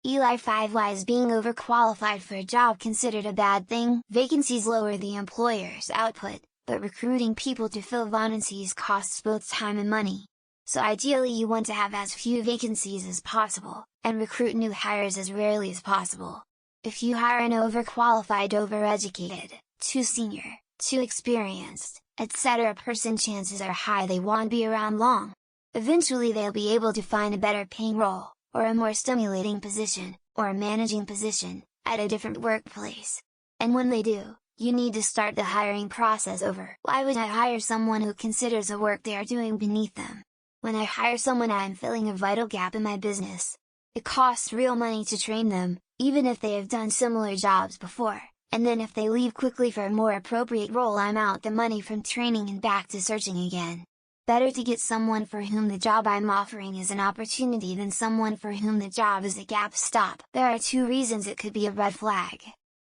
ELI5 Why is being overqualified for a job considered a bad thing? Vacancies lower the employer's output, but recruiting people to fill vacancies costs both time and money. So ideally you want to have as few vacancies as possible, and recruit new hires as rarely as possible. If you hire an overqualified, overeducated, too senior, too experienced, etc. person, chances are high they won't be around long. Eventually they'll be able to find a better paying role, or a more stimulating position, or a managing position, at a different workplace. And when they do, you need to start the hiring process over. Why would I hire someone who considers the work they are doing beneath them? When I hire someone, I am filling a vital gap in my business. It costs real money to train them, even if they have done similar jobs before, and then if they leave quickly for a more appropriate role, I'm out the money from training and back to searching again. Better to get someone for whom the job I'm offering is an opportunity than someone for whom the job is a gap stop. There are two reasons it could be a red flag.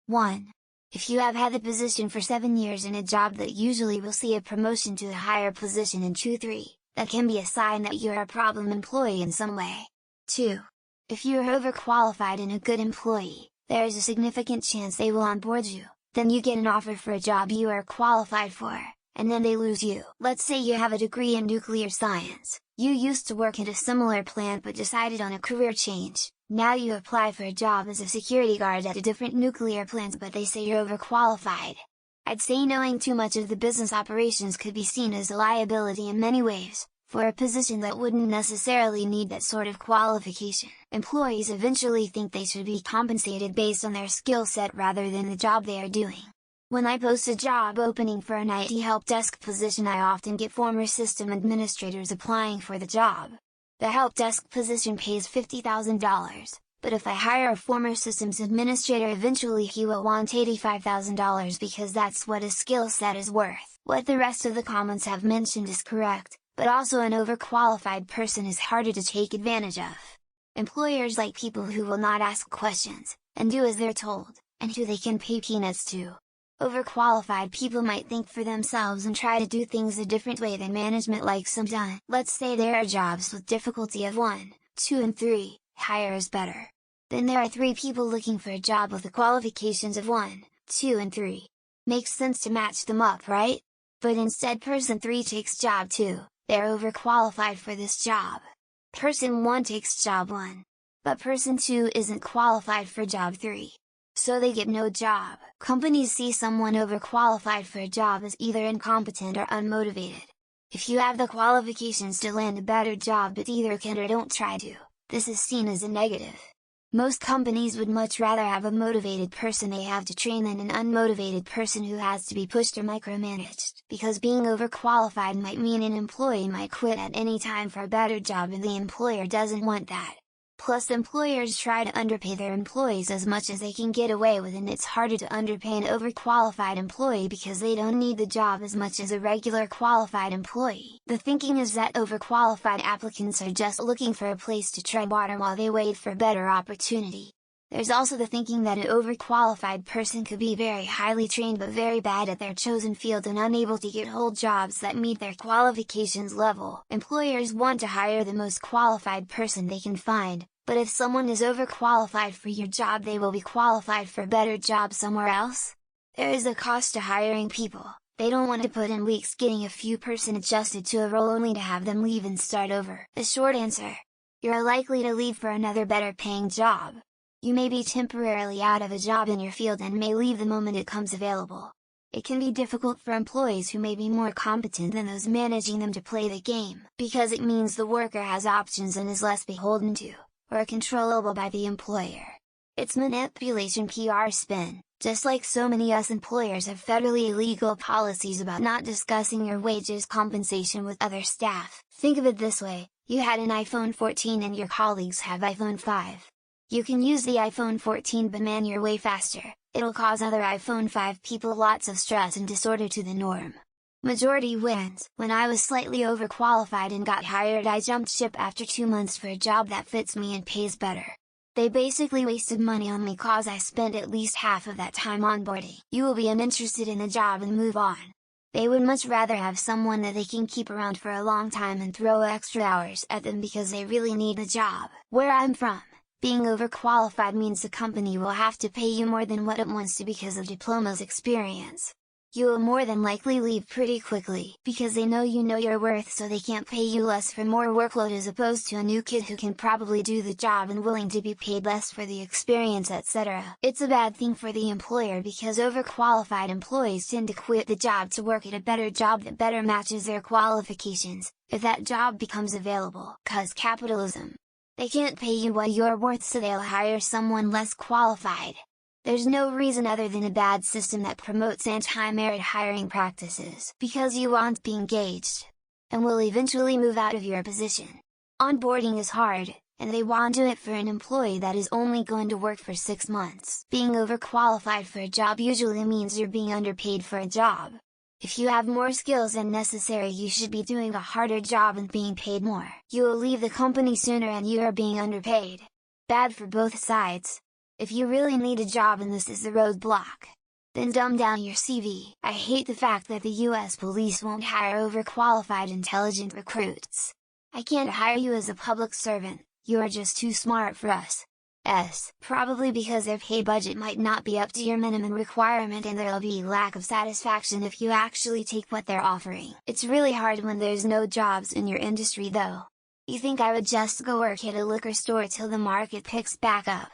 1. If you have had the position for 7 years in a job, that usually will see a promotion to a higher position in 2-3, that can be a sign that you're a problem employee in some way. 2. If you are overqualified and a good employee, there is a significant chance they will onboard you, then you get an offer for a job you are qualified for, and then they lose you. Let's say you have a degree in nuclear science, you used to work at a similar plant but decided on a career change. Now you apply for a job as a security guard at a different nuclear plant, but they say you're overqualified. I'd say knowing too much of the business operations could be seen as a liability in many ways, for a position that wouldn't necessarily need that sort of qualification. Employees eventually think they should be compensated based on their skill set rather than the job they are doing. When I post a job opening for an IT help desk position, I often get former system administrators applying for the job. The help desk position pays $50,000, but if I hire a former systems administrator, eventually he will want $85,000 because that's what his skill set is worth. What the rest of the comments have mentioned is correct, but also an overqualified person is harder to take advantage of. Employers like people who will not ask questions, and do as they're told, and who they can pay peanuts to. Overqualified people might think for themselves and try to do things a different way than management likes them done. Let's say there are jobs with difficulty of 1, 2 and 3, higher is better. Then there are 3 people looking for a job with the qualifications of 1, 2 and 3. Makes sense to match them up, right? But instead person 3 takes job 2, they're overqualified for this job. Person 1 takes job 1. But person 2 isn't qualified for job 3. So they get no job. Companies see someone overqualified for a job as either incompetent or unmotivated. If you have the qualifications to land a better job but either can or don't try to, this is seen as a negative. Most companies would much rather have a motivated person they have to train than an unmotivated person who has to be pushed or micromanaged, because being overqualified might mean an employee might quit at any time for a better job, and the employer doesn't want that. Plus employers try to underpay their employees as much as they can get away with, and it's harder to underpay an overqualified employee because they don't need the job as much as a regular qualified employee. The thinking is that overqualified applicants are just looking for a place to tread water while they wait for a better opportunity. There's also the thinking that an overqualified person could be very highly trained but very bad at their chosen field and unable to get hold jobs that meet their qualifications level. Employers want to hire the most qualified person they can find, but if someone is overqualified for your job, they will be qualified for a better job somewhere else. There is a cost to hiring people. They don't want to put in weeks getting a few person adjusted to a role only to have them leave and start over. The short answer: you're likely to leave for another better paying job. You may be temporarily out of a job in your field and may leave the moment it comes available. It can be difficult for employees who may be more competent than those managing them to play the game, because it means the worker has options and is less beholden to, or controllable by the employer. It's manipulation, PR spin. Just like so many US employers have federally illegal policies about not discussing your wages compensation with other staff. Think of it this way: you had an iPhone 14 and your colleagues have iPhone 5. You can use the iPhone 14 but man, you're way faster. It'll cause other iPhone 5 people lots of stress and disorder to the norm. Majority wins. When I was slightly overqualified and got hired, I jumped ship after 2 months for a job that fits me and pays better. They basically wasted money on me cause I spent at least half of that time onboarding. You will be uninterested in the job and move on. They would much rather have someone that they can keep around for a long time and throw extra hours at them because they really need the job. Where I'm from, Being overqualified means the company will have to pay you more than what it wants to because of diploma's experience. You will more than likely leave pretty quickly, because they know you know your worth, so they can't pay you less for more workload as opposed to a new kid who can probably do the job and willing to be paid less for the experience, etc. It's a bad thing for the employer because overqualified employees tend to quit the job to work at a better job that better matches their qualifications, if that job becomes available. 'Cause capitalism. They can't pay you what you're worth, so they'll hire someone less qualified. There's no reason other than a bad system that promotes anti-merit hiring practices, because you won't be engaged, and will eventually move out of your position. Onboarding is hard, and they won't do it for an employee that is only going to work for 6 months. Being overqualified for a job usually means you're being underpaid for a job. If you have more skills than necessary, you should be doing a harder job and being paid more. You will leave the company sooner and you are being underpaid. Bad for both sides. If you really need a job and this is the roadblock, then dumb down your CV. I hate the fact that the US police won't hire overqualified intelligent recruits. I can't hire you as a public servant, you are just too smart for us. Probably because their pay budget might not be up to your minimum requirement and there'll be lack of satisfaction if you actually take what they're offering. It's really hard when there's no jobs in your industry though. You think I would just go work at a liquor store till the market picks back up?